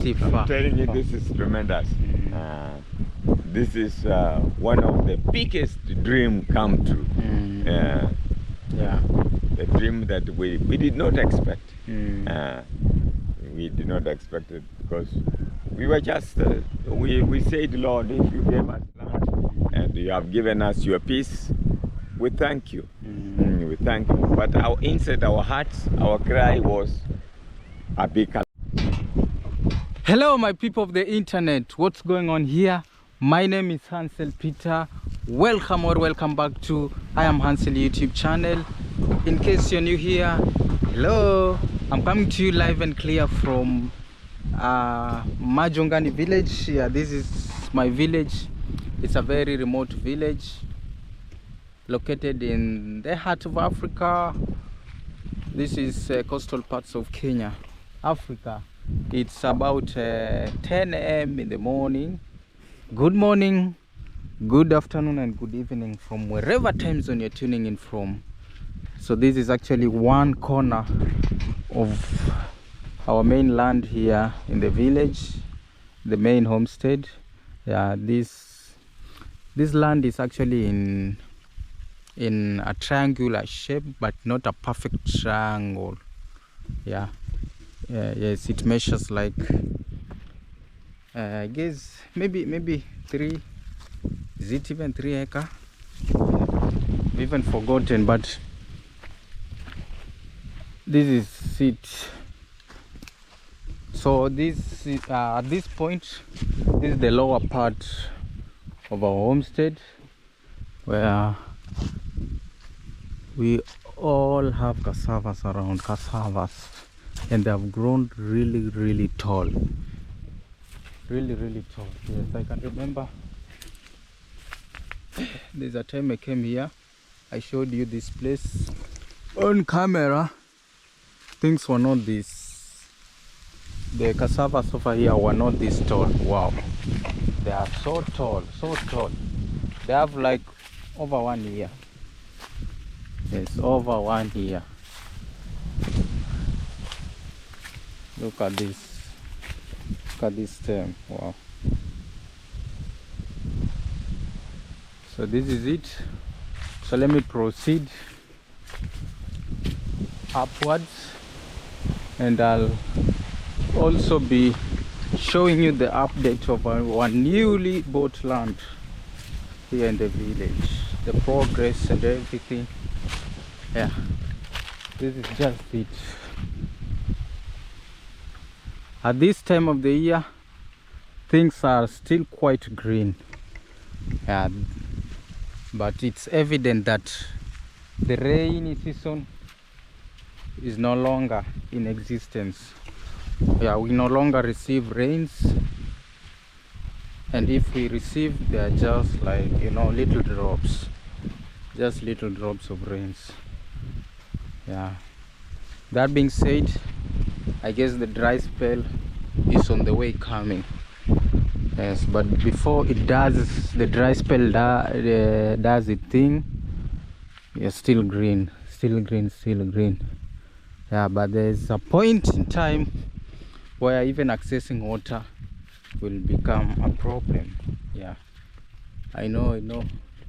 I'm telling you, this is tremendous. This is one of the biggest dream come true. Yeah. The dream that we did not expect. We did not expect it because we were just, we said, Lord, if you gave us land and you have given us your peace, we thank you. We thank you. But inside our hearts, our cry was a big. Hello, my people of the internet. What's going on here? My name is Hansel Peter. Welcome or welcome back to I Am Hansel YouTube channel. In case you're new here, hello. I'm coming to you live and clear from Majongani village. Yeah, this is my village. It's a very remote village located in the heart of Africa. This is coastal parts of Kenya, Africa. It's about 10 a.m. in the morning. Good morning, good afternoon, and good evening from wherever time zone you're tuning in from. So this is actually one corner of our main land here in the village, the main homestead. Yeah, this land is actually in a triangular shape, but not a perfect triangle. Yeah. Yes, it measures like I guess maybe 3, is it even 3 acre? I've even forgotten, but this is it. So this is, at this point, this is the lower part of our homestead, where we all have cassavas around, and they have grown really tall, really tall. Yes, I can remember there's a time I came here, I showed you this place on camera. Things were not this, the cassavas over here were not this tall. Wow, they are so tall. They have like over 1 year. Yes, over 1 year. Look at this. Look at this stem. Wow. So this is it. So let me proceed upwards, and I'll also be showing you the update of our newly bought land here in the village, the progress and everything. Yeah, this is just it. At this time of the year, things are still quite green. Yeah, but it's evident that the rainy season is no longer in existence. Yeah, we no longer receive rains, and if we receive, they are just like, you know, little drops, just little drops of rains. Yeah, that being said, I guess the dry spell is on the way coming. Yes, but before it does, the dry spell does its thing, it's still green. Yeah, but there's a point in time where even accessing water will become a problem. Yeah, I know.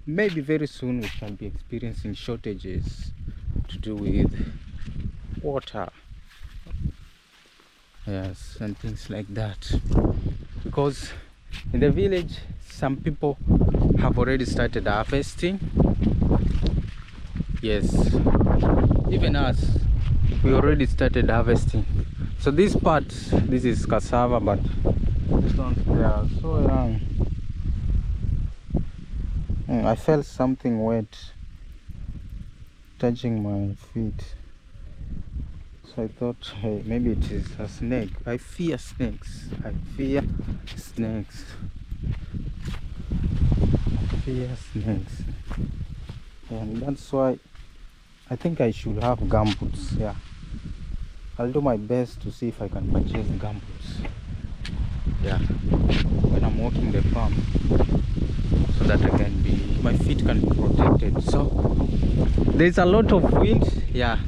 Maybe very soon we shall be experiencing shortages to do with water. Yes, and things like that, because in the village some people have already started harvesting. Yes, even us, we already started harvesting. So this part, this is cassava, but these ones, they are so young. I felt something wet touching my feet. So I thought, hey, maybe it is a snake. I fear snakes. And that's why I think I should have gumboots. Yeah, I'll do my best to see if I can purchase gumboots. Yeah, when I'm walking the farm, so that my feet can be protected. So there's a lot of wind. Yeah,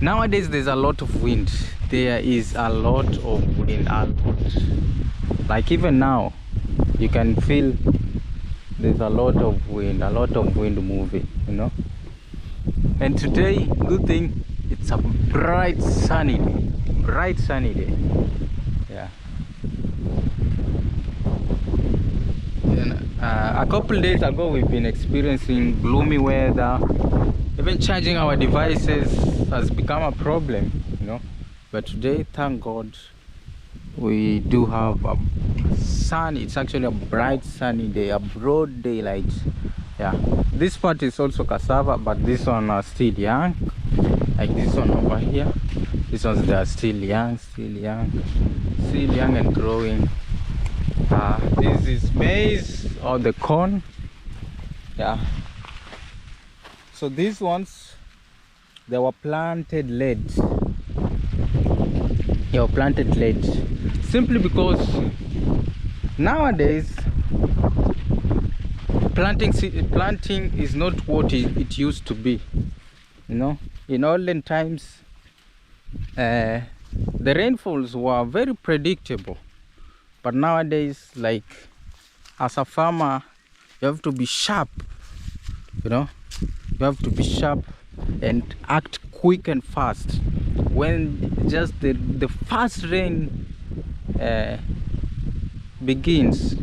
nowadays there's a lot of wind. There is a lot of wind. like even now you can feel there's a lot of wind moving, you know. And today, good thing, it's a bright sunny day. Yeah. And, a couple days ago we've been experiencing gloomy weather. Even charging our devices has become a problem, you know. But today, thank God, we do have a sun. It's actually a bright sunny day, a broad daylight. Yeah, this part is also cassava, but this one are still young, like this one over here. This ones, they are still young and growing. This is maize or the corn. Yeah, so these ones, they were planted late. Simply because nowadays planting is not what it used to be, you know. In olden times, the rainfalls were very predictable, but nowadays, like, as a farmer, you have to be sharp, you know. You have to be sharp and act quick and fast. When just the first rain begins,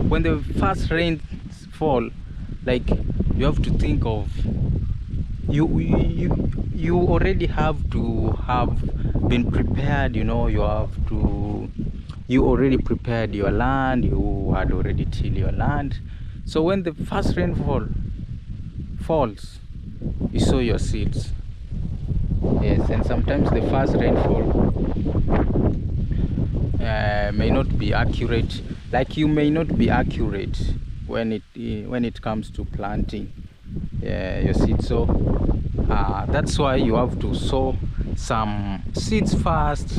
when the first rain fall, like, you have to think of, you already have to have been prepared, you know. You already prepared your land, you had already tilled your land. So when the first rainfall falls, you sow your seeds. Yes, and sometimes the first rainfall may not be accurate. Like, you may not be accurate when it comes to planting your seeds. So that's why you have to sow some seeds first,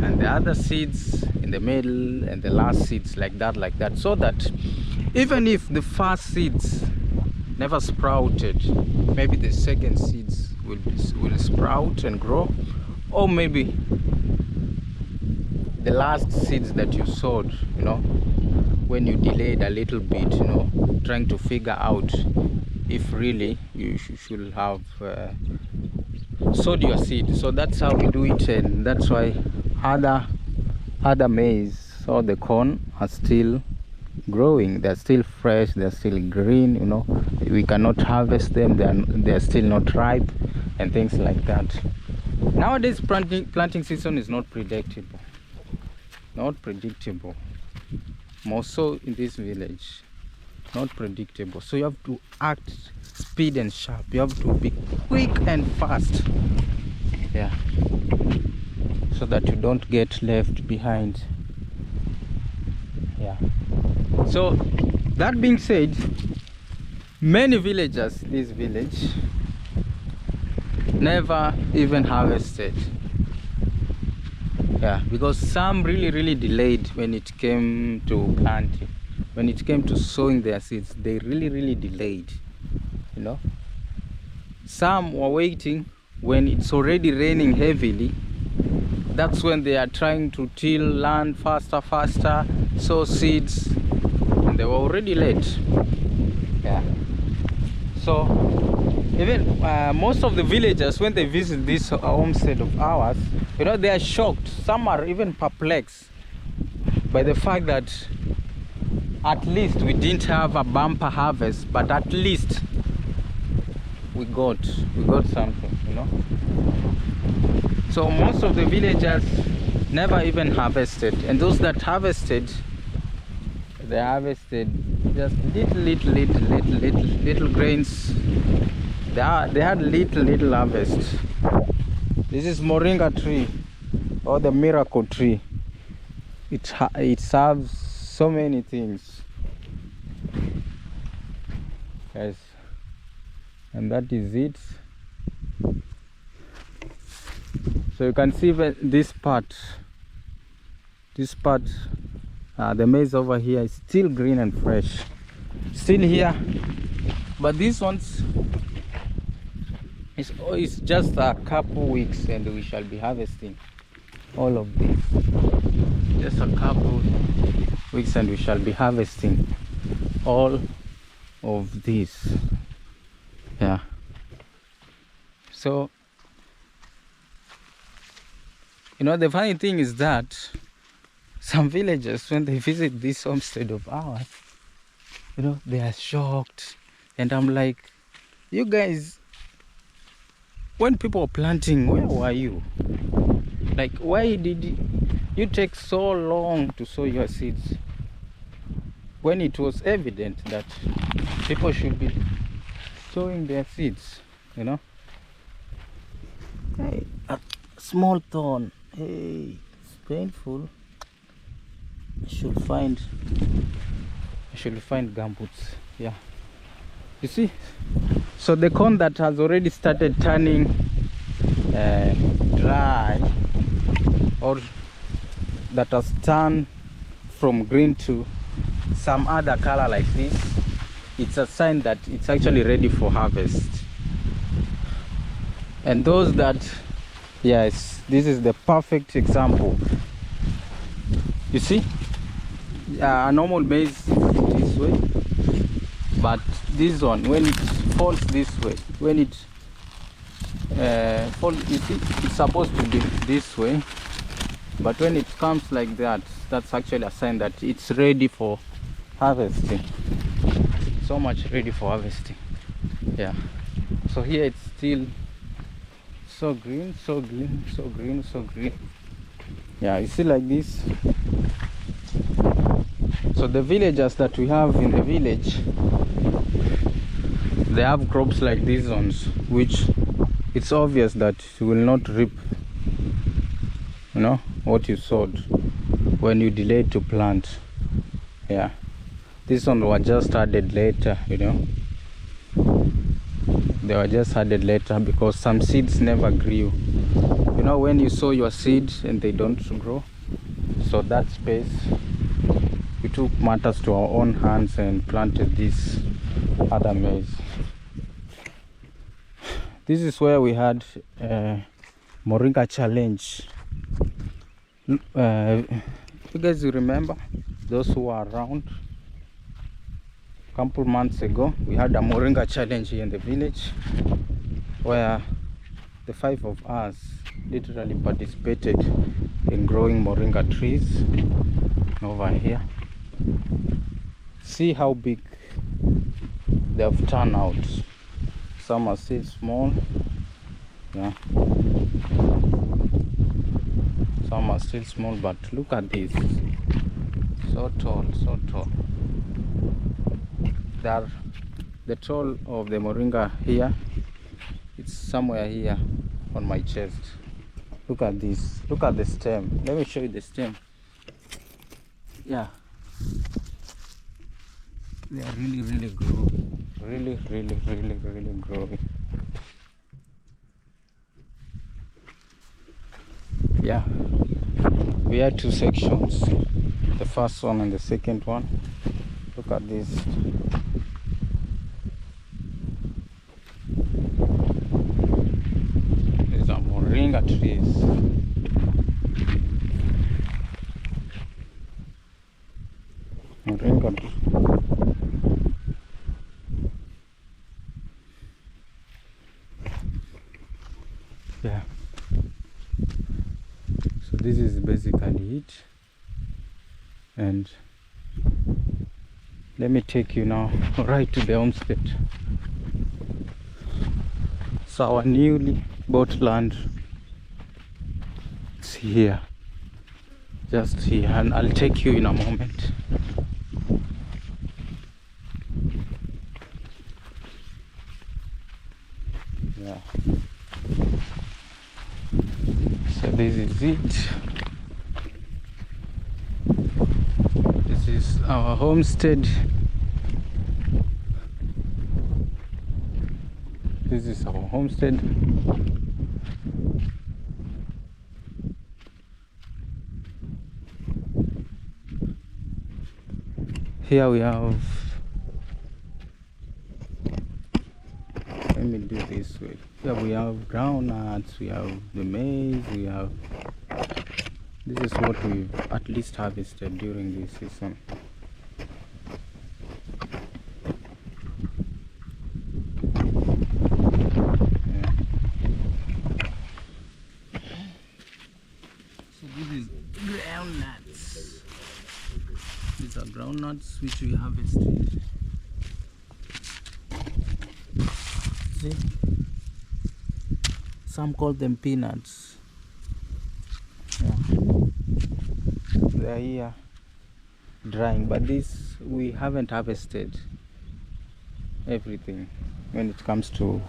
and the other seeds in the middle, and the last seeds like that, so that even if the first seeds never sprouted, maybe the second seeds will sprout and grow, or maybe the last seeds that you sowed, you know, when you delayed a little bit, you know, trying to figure out if really you should have sowed your seed. So that's how we do it, and that's why other maize or the corn are still growing. They're still fresh, they're still green, you know. We cannot harvest them, they're still not ripe, and things like that. Nowadays, planting season is not predictable, more so in this village, not predictable. So you have to act speed and sharp. You have to be quick and fast, yeah, so that you don't get left behind. Yeah. So that being said, many villagers in this village never even harvested. Yeah, because some really delayed when it came to planting. When it came to sowing their seeds, they really delayed, you know. Some were waiting when it's already raining heavily. That's when they are trying to till land faster, sow seeds, and they were already late. Yeah. So even most of the villagers, when they visit this homestead of ours, you know, they are shocked. Some are even perplexed by the fact that at least we didn't have a bumper harvest, but at least we got something, you know. So most of the villagers never even harvested, and those that harvested, they harvested just little grains. They had little harvest. This is Moringa tree, or the miracle tree. It serves so many things, guys, and that is it. So you can see this part, the maize over here is still green and fresh, still here. But these ones, it's just a couple weeks and we shall be harvesting all of this. just a couple weeks and we shall be harvesting all of this. Yeah, so you know, the funny thing is that some villagers, when they visit this homestead of ours, you know, they are shocked. And I'm like, you guys, when people were planting, where were you? Like, why did you take so long to sow your seeds when it was evident that people should be sowing their seeds, you know? Hey, a small thorn. Hey, it's painful. I should find gumboots. Yeah, you see, so the corn that has already started turning dry, or that has turned from green to some other color like this, it's a sign that it's actually ready for harvest. And those that, yes, this is the perfect example. You see, a normal maize this way, but this one, when it falls this way, when it falls, you see, it's supposed to be this way, but when it comes like that, that's actually a sign that it's ready for harvesting. So much ready for harvesting. Yeah, so here it's still so green, so green, so green, so green. Yeah, you see, like this. So the villagers that we have in the village, they have crops like these ones, which it's obvious that you will not reap, you know, what you sowed when you delayed to plant. Yeah, this one was just added later, you know. They were just added later because some seeds never grew. You know, when you sow your seeds and they don't grow, so that space, we took matters to our own hands and planted this other maize. This is where we had Moringa challenge. You guys remember, those who are around, a couple months ago we had a Moringa challenge here in the village, where the 5 of us literally participated in growing Moringa trees over here. See how big they have turned out. Some are still small, yeah, some are still small, but look at this, so tall, so tall. There, the tall of the Moringa here, it's somewhere here on my chest. Look at this, look at the stem. Let me show you the stem. Yeah, they are really growing, really growing. Yeah, we had 2 sections, the first one and the second one. Look at this. These are Moringa trees. Moringa trees. Yeah, so this is basically it, and let me take you now right to the homestead. So our newly bought land, it's here, just here, and I'll take you in a moment. Yeah, so this is it. This is our homestead. This is our homestead. Here we have, let me do this way. Here we have groundnuts, we have the maize, we have This is what we've at least harvested during this season. So this is groundnuts. These are groundnuts which we harvested. See? Some call them peanuts. Yeah. They are here drying, but this we haven't harvested everything when it comes to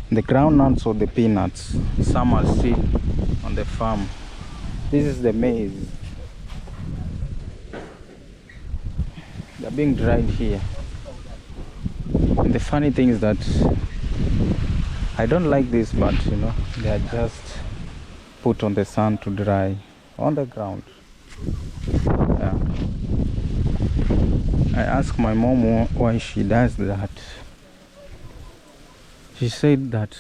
the groundnuts or the peanuts. Some are still on the farm. This is the maize. They're being dried here. And the funny thing is that I don't like this, but you know, they are just put on the sun to dry on the ground. Yeah. I asked my mom why she does that. She said that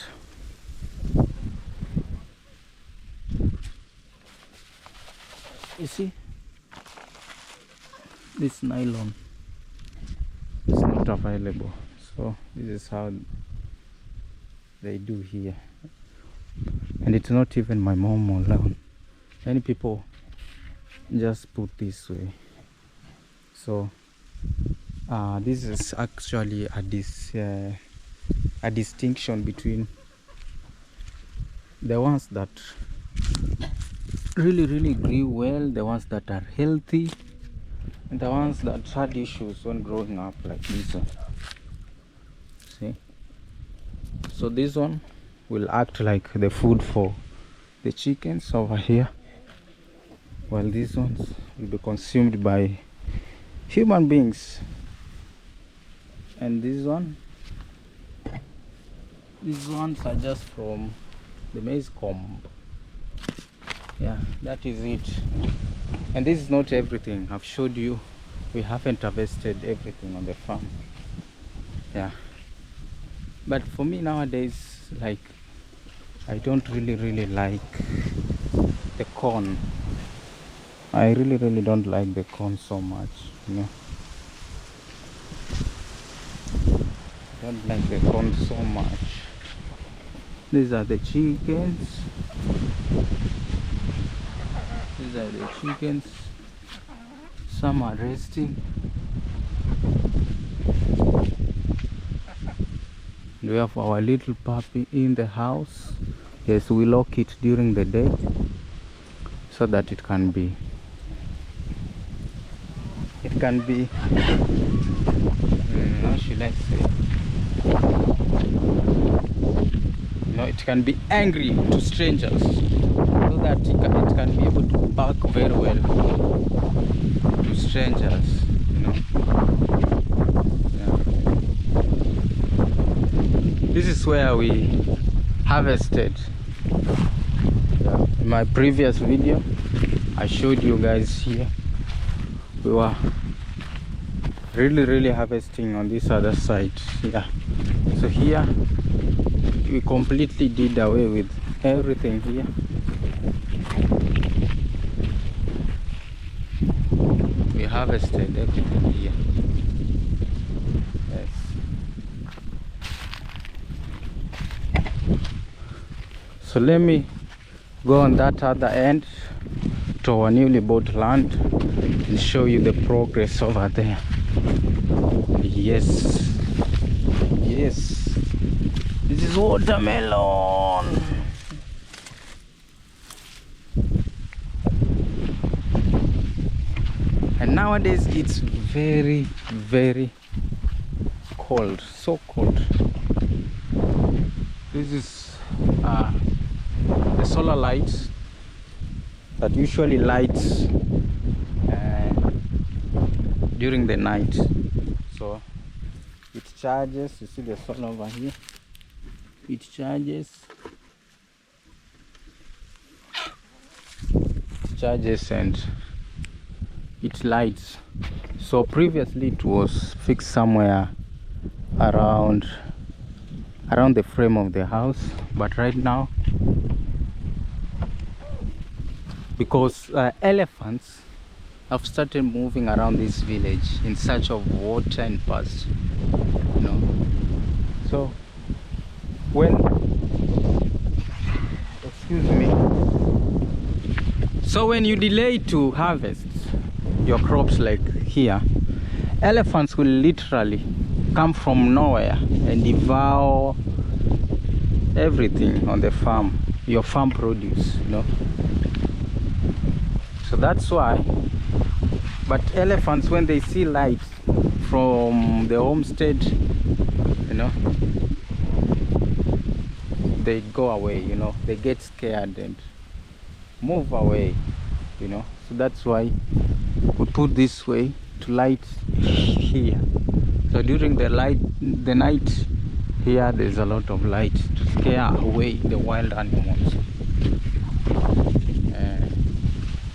you see, this nylon is not available, so this is how they do here. And it's not even my mom alone. Many people just put this way. So this is actually a distinction between the ones that really grew well, the ones that are healthy, and the ones that had issues when growing up, like this one. See? So this one will act like the food for the chickens over here, while these ones will be consumed by human beings. And these ones are just from the maize comb. Yeah, that is it. And this is not everything. I've showed you we haven't harvested everything on the farm. Yeah, but for me nowadays, like, I don't really like the corn. I really don't like the corn so much, you know. I don't like the corn so much. These are the chickens. These are the chickens. Some are resting. We have our little puppy in the house. Yes, we lock it during the day so that it can be how should I say, no, it can be angry to strangers, so that it can be able to bark very well to strangers, you know. Yeah. This is where we harvested. Yeah. In my previous video I showed you guys here. We were really harvesting on this other side. Yeah. So here we completely did away with everything here. We harvested everything here. Yes. So let me go on that other end to our newly bought land and show you the progress over there. Yes, yes, this is watermelon. And nowadays it's very cold, so cold. This is the solar lights that usually lights during the night. So it charges. You see the sun over here, it charges and it lights. So previously it was fixed somewhere around the frame of the house, but right now because elephants have started moving around this village in search of water and pasture, you know. So when, excuse me, so when you delay to harvest your crops like here, elephants will literally come from nowhere and devour everything on the farm, your farm produce, you know. So that's why. But elephants, when they see light from the homestead, you know, they go away, you know, they get scared and move away, you know. So that's why we put this way to light here. So during the night here, there's a lot of light to scare away the wild animals.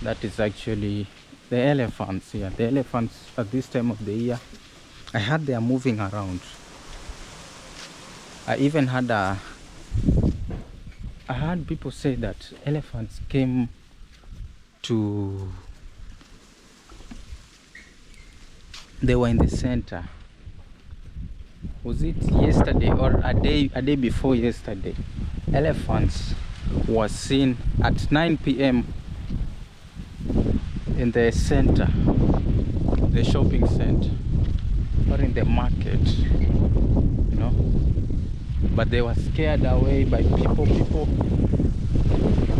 That is actually the elephants here. The elephants at this time of the year, I heard they are moving around. I even had I heard people say that elephants came to, they were in the center. Was it yesterday or a day before yesterday? Elephants were seen at 9 p.m. in the center, the shopping center, or in the market, you know. But they were scared away by people. People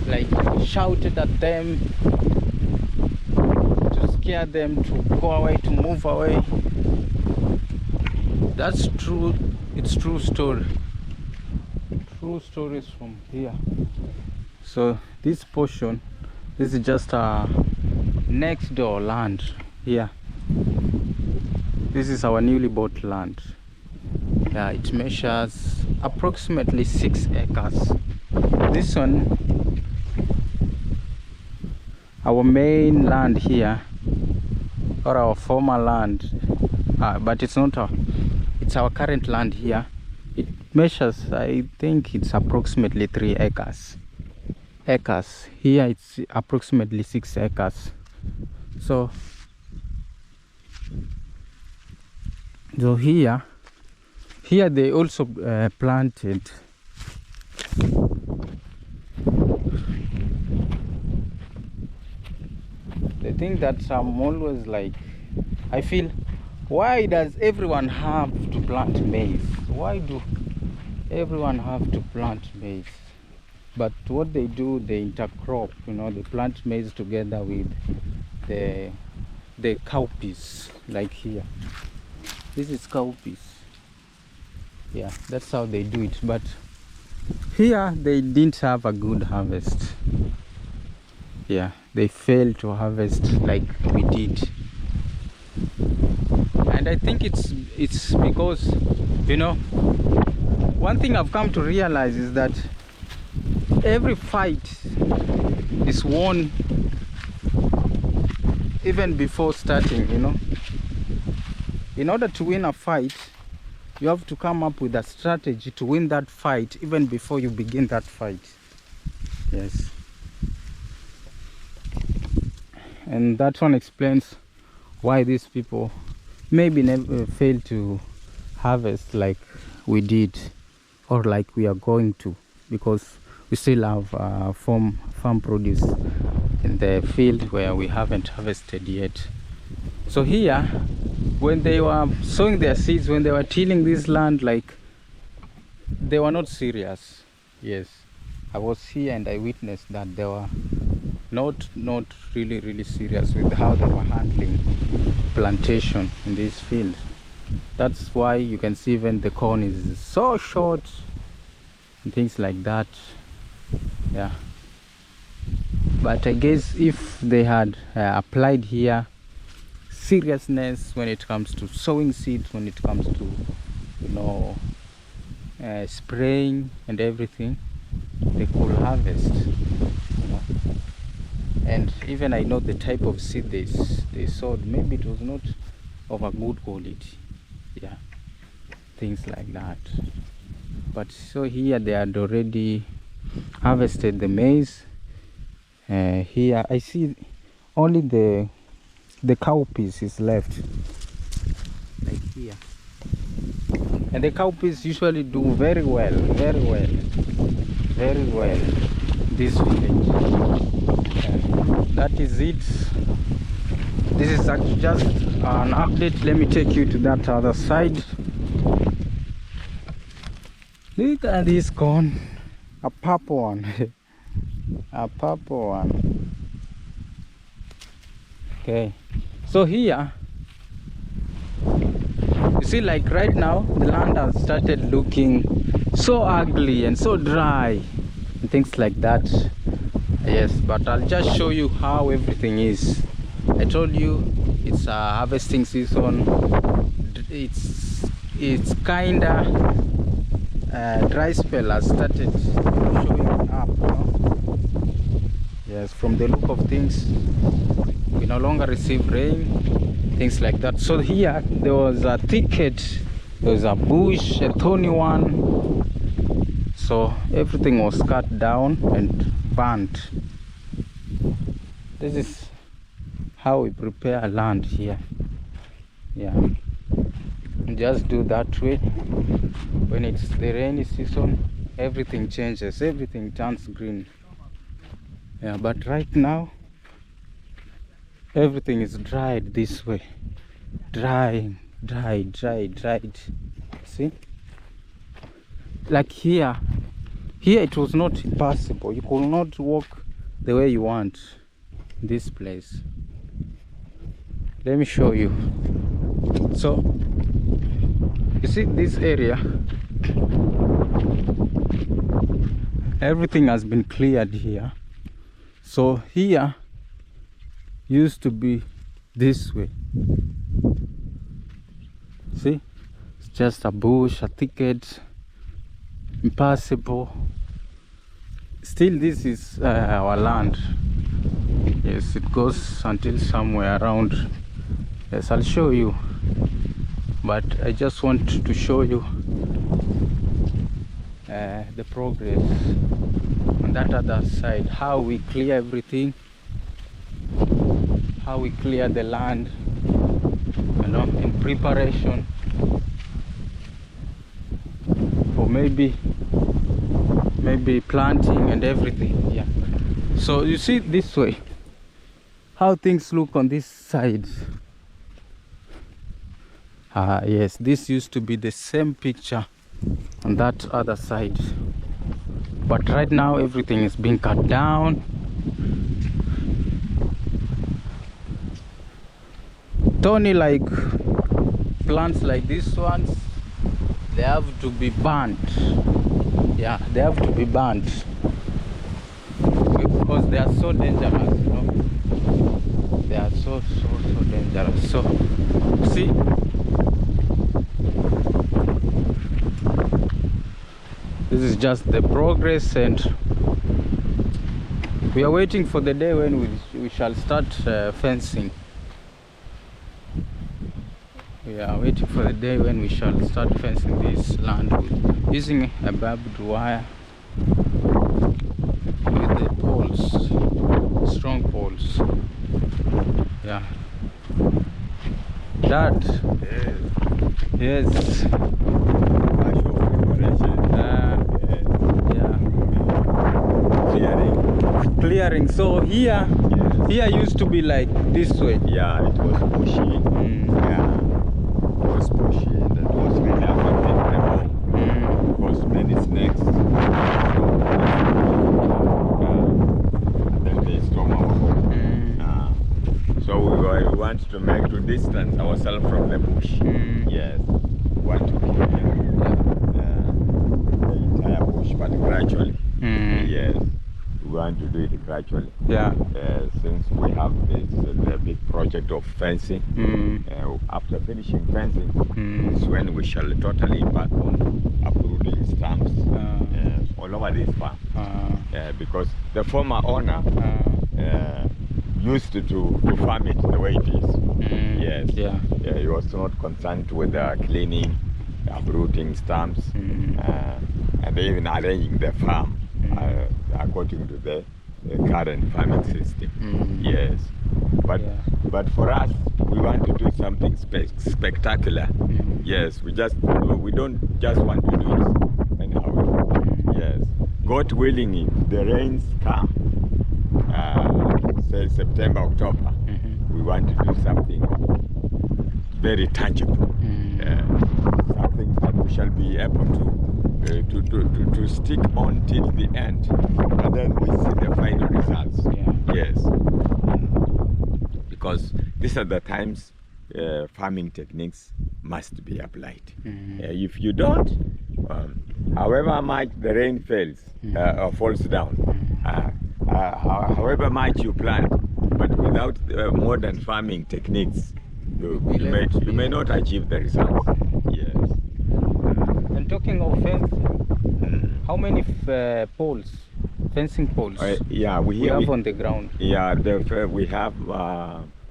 like shouted at them to scare them to go away, to move away. That's true. It's true story. True stories from here. So this portion, this is just a next door land here. This is our newly bought land. Yeah, it measures approximately 6 acres. This one, our main land here, or our former land, but it's not our, it's our current land here. It measures, I think it's approximately 3 acres. Here it's approximately 6 acres. So here they also planted the thing that I'm always like, I feel, why does everyone have to plant maize? Why do everyone have to plant maize? But what they do, they intercrop, you know, they plant maize together with the cowpeas, like here. This is cowpeas. Yeah, that's how they do it. But here they didn't have a good harvest. Yeah, they failed to harvest like we did. And I think it's because, you know, one thing I've come to realize is that every fight is won even before starting, you know. In order to win a fight, you have to come up with a strategy to win that fight even before you begin that fight. Yes. And that one explains why these people maybe never fail to harvest like we did, or like we are going to, because we still have farm produce in the field where we haven't harvested yet. So here, when they were sowing their seeds, when they were tilling this land, like, they were not serious. Yes, I was here and I witnessed that they were not really serious with how they were handling plantation in this field. That's why you can see even the corn is so short and things like that. Yeah, but I guess if they had applied here seriousness when it comes to sowing seeds, when it comes to, you know, spraying and everything, they could harvest, you know. And even I know the type of seed they sowed, maybe it was not of a good quality. Yeah, things like that. But so here they had already harvested the maize, Here I see only the cowpeas is left, like here. And the cowpeas usually do very well, very well, very well. This village. That is it. This is actually just an update. Let me take you to that other side. Look at this corn, a purple one, a purple one. Okay, so here you see, like right now the land has started looking so ugly and so dry and things like that. Yes, but I'll just show you how everything is. I told you it's a harvesting season. It's kinda dry spell has started showing up, you know? Yes, from the look of things, we no longer receive rain, things like that. So here there was a thicket, there was a bush, a thorny one, so everything was cut down and burnt. This is how we prepare land here. Yeah, just do that way. When it's the rainy season, everything changes, everything turns green. Yeah, but right now everything is dried this way. Dried. See, like here it was not possible. You could not walk the way you want this place. Let me show you. So you see this area, everything has been cleared here. So here used to be this way. See, it's just a bush, a thicket, impassable. Still, this is our land. Yes, it goes until somewhere around. Yes, I'll show you, but I just want to show you the progress on that other side, how we clear everything, how we clear the land, you know, in preparation for maybe planting and everything. Yeah, so you see this way how things look on this side. Yes, this used to be the same picture on that other side, but right now everything is being cut down. Tony, like plants like these ones, they have to be burnt. Yeah, they have to be burnt because they are so dangerous, you know. They are so dangerous. So see, this is just the progress, and we are waiting for the day when we shall start fencing. We are waiting for the day when we shall start fencing this land with using a barbed wire with the poles, strong poles. Yeah, that yes. Clearing. So here, yes, here used to be like this way. Yeah, it was bushy. Yeah, it was bushy, and it was really affecting the home. Because many snakes. And then they storm our home. So we want to make to distance ourselves from the bush. Yes, we want to clear the entire bush, but gradually. Yes. We want to do it gradually. Yeah. Since we have this big project of fencing, after finishing fencing, is when we shall totally embark on uprooting stumps all over this farm. Because the former owner used to farm it the way it is. Yes. Yeah. He was not concerned with cleaning, uprooting stumps, and even arranging the farm according to the current farming system. Yes, but Yeah. but for us, we want to do something spectacular. Yes, we don't just want to do it anyhow. Yes, God willing, if the rains come, say September, October, we want to do something very tangible, something that we shall be able to stick on till the end, and then we see the final results. Yes, because these are the times farming techniques must be applied. If you don't, however much the rain falls or falls down, however much you plant, but without modern farming techniques, you may not achieve the results. Yes. And talking of fencing, how many fencing poles yeah, we have on the ground? Yeah, we have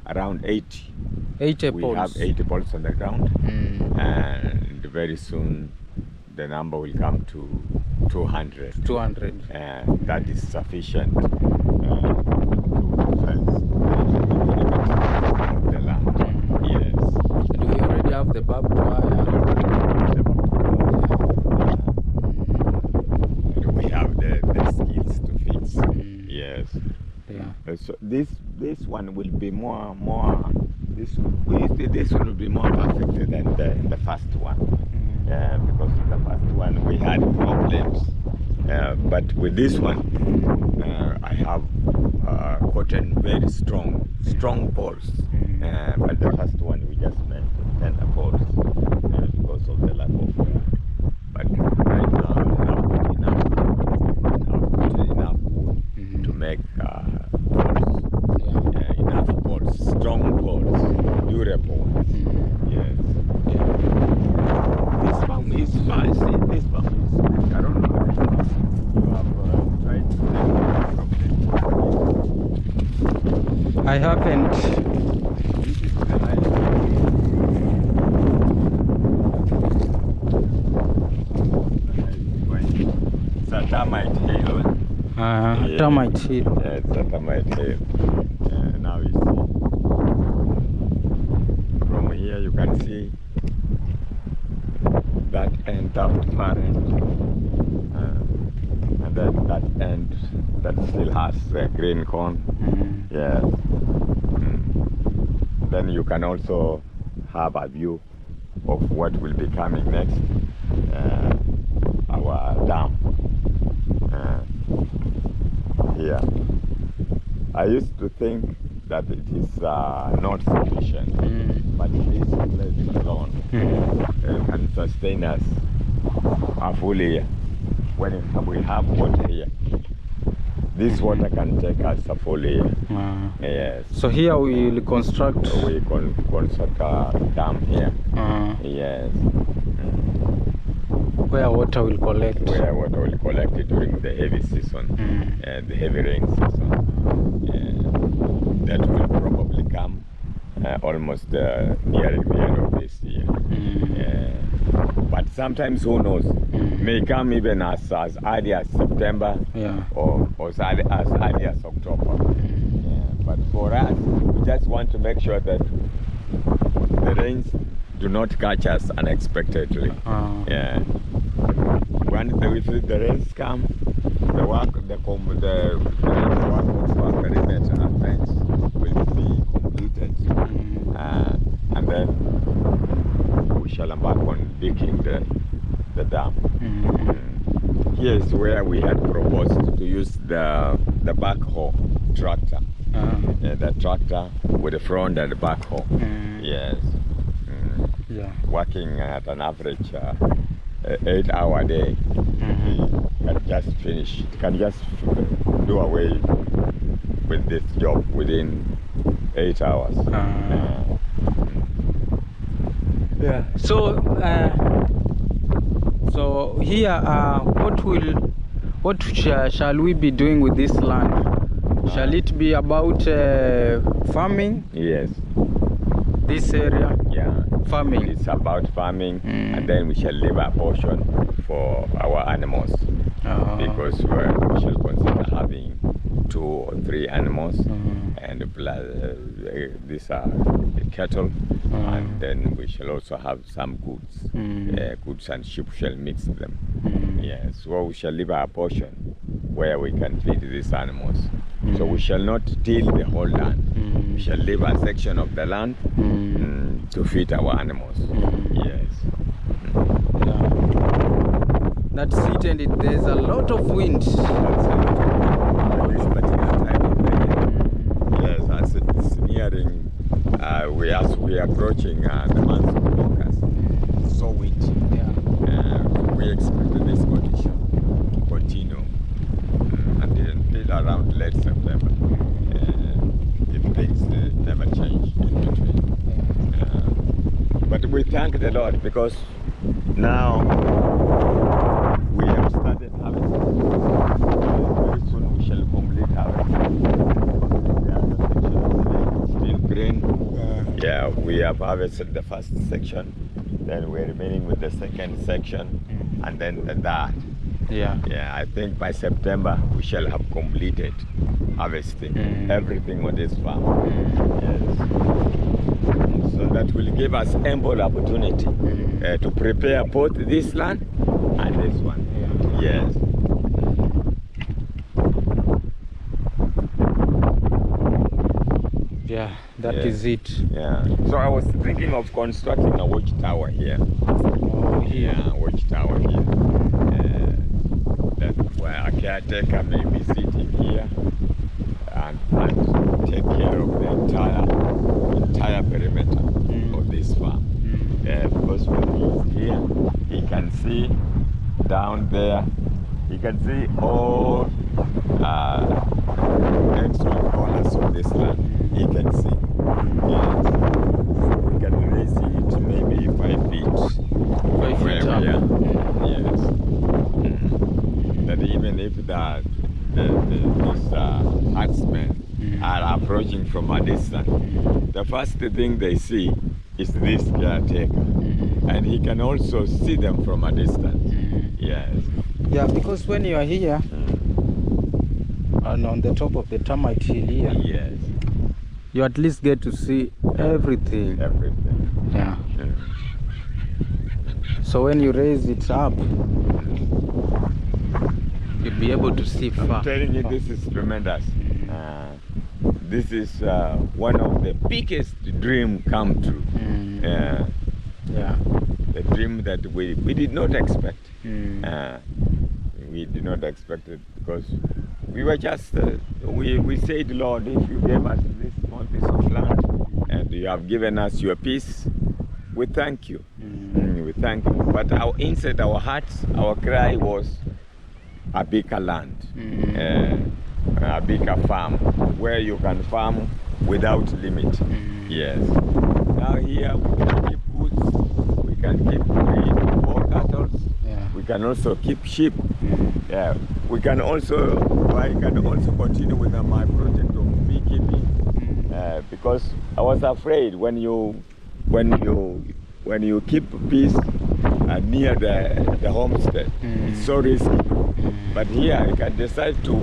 around 80. 80 we poles. have 80 poles on the ground, and very soon the number will come to 200. 200. That is sufficient to fence the land. Yes. Do we already have the barbed wire? We have the skills to fix. Yes. Yeah. So this one will be more this one will be more perfect than the first one. Because the first one we had problems, but with this one I have gotten very strong poles. But the first one we just made tender poles because of the lack of but right now I have enough wood to make enough poles, strong poles, durable ones. Yes. This farm is fancy. This farm is, I don't know if you have tried to take I haven't. This is the nice. It's a termite hill. Termite hill. Yeah, it's a termite hill. Now you see. From here you can see that end up far end, and then that end that still has green corn. Yes. Then you can also have a view of what will be coming next, our dam here. I used to think that it is not sufficient, but this place alone can sustain us a full year. When we have water here, this water can take us a full year. Yes. So here we will construct. We construct a dam here. Yes. Where water will collect. Where water will collect during the heavy season, the heavy rain season. That will probably come almost nearing the end of this year. But sometimes, who knows, may come even as early as September, or as early as October. But for us, we just want to make sure that the rains do not catch us unexpectedly. When the rains come, the work of perimeter fence will be completed, and then we shall embark on digging the dam. Here is where we had proposed to use the backhoe tractor. The tractor with the front and the backhoe. Yes. Working at an average 8-hour day. Can just finish. Can just do away with this job within 8 hours. So here, what shall we be doing with this land? Shall it be about farming? Yes. This area? Yeah. Farming. It's about farming, and then we shall leave a portion for our animals, because we shall consider having 2 or 3 animals, and plus these are cattle, and then we shall also have some goods. Goods and sheep shall mix them. Yes, so we shall leave our portion where we can feed these animals. So we shall not till the whole land. We shall leave a section of the land to feed our animals. Yes. That's it, and there's a lot of wind. That's this particular time of the year. Yes, as it's nearing, we are approaching the month of August. It's so windy. We expect this condition to continue until around late September. If things never change in between. But we thank the Lord because now we have started harvesting. Very soon we shall complete harvesting. The other section of the lake is still green. Yeah, we have harvested the first section, then we're remaining with the second section, and then the third. Yeah, I think by September we shall have completed harvesting everything on this farm. Yes. So that will give us ample opportunity to prepare both this land and this one. Yes. Yeah, that is it. Yeah. So I was thinking of constructing a watchtower here. Yeah, watchtower here. That where a caretaker may be sitting here and take care of the entire perimeter of this farm. Because when he's here, he can see down there. He can see all extra corners of this land. He can see. Yes. We can raise it maybe 5 feet. 5 feet up. Yes. That even if these herdsmen are approaching from a distance, the first thing they see is this caretaker. And he can also see them from a distance. Yes. Yeah, because when you are here and on the top of the termite hill here, yes, you at least get to see everything. Everything. Yeah. So when you raise it up, you'll be able to see far. I'm telling you, this is tremendous. This is one of the biggest dream come true. Yeah. The dream that we did not expect. We did not expect it because we were just, we said, Lord, if you gave us this small piece of land and you have given us your peace, we thank you. We thank you. But inside our hearts, our cry was a bigger land, a bigger farm, where you can farm without limit. Yes. Now here we can keep goods, we can keep more cattle, we can also keep sheep. Yeah. I can also continue with my project of beekeeping, because I was afraid when you keep bees near the homestead, it's so risky. But here I can decide to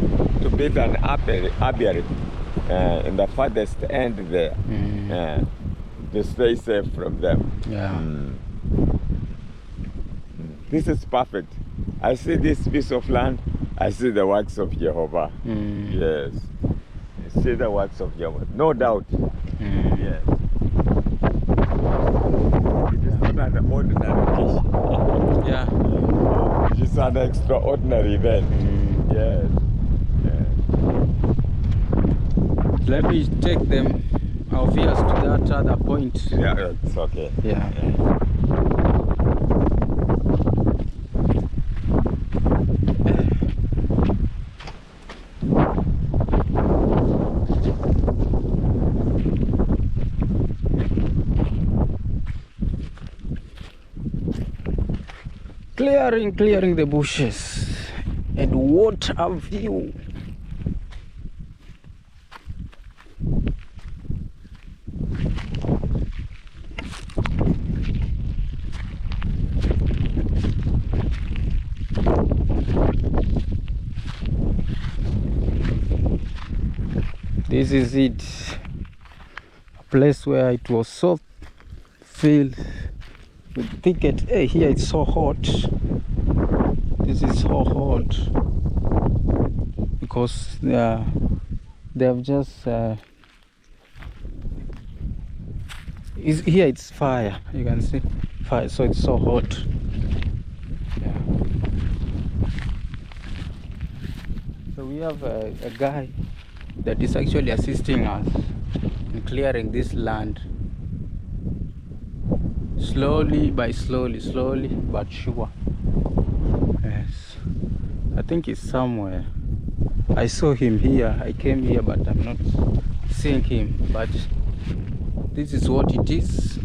build an apiary in the farthest end there, to stay safe from them. This is perfect. I see this piece of land, I see the works of Jehovah. Yes. I see the works of Jehovah, no doubt. Yes. It is not an ordinary occasion. Yeah. It is an extraordinary event. Yes. Let me take them obvious to that other point. Yeah, it's okay. Yeah. Clearing the bushes, and what a view! This is it, a place where it was so filled with thicket. Hey, here it's so hot. This is so hot because they have just here it's fire. You can see fire, so it's so hot. Yeah. So we have a guy that is actually assisting us in clearing this land, slowly but sure. Yes, I think he's somewhere. I saw him here. I came here, but I'm not seeing him. But this is what it is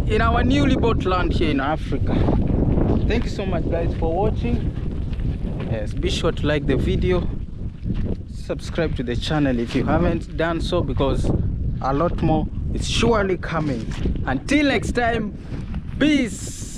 in our newly bought land here in Africa. Thank you so much, guys, for watching. Yes, be sure to like the video, subscribe to the channel if you haven't done so, because a lot more is surely coming. Until next time, peace.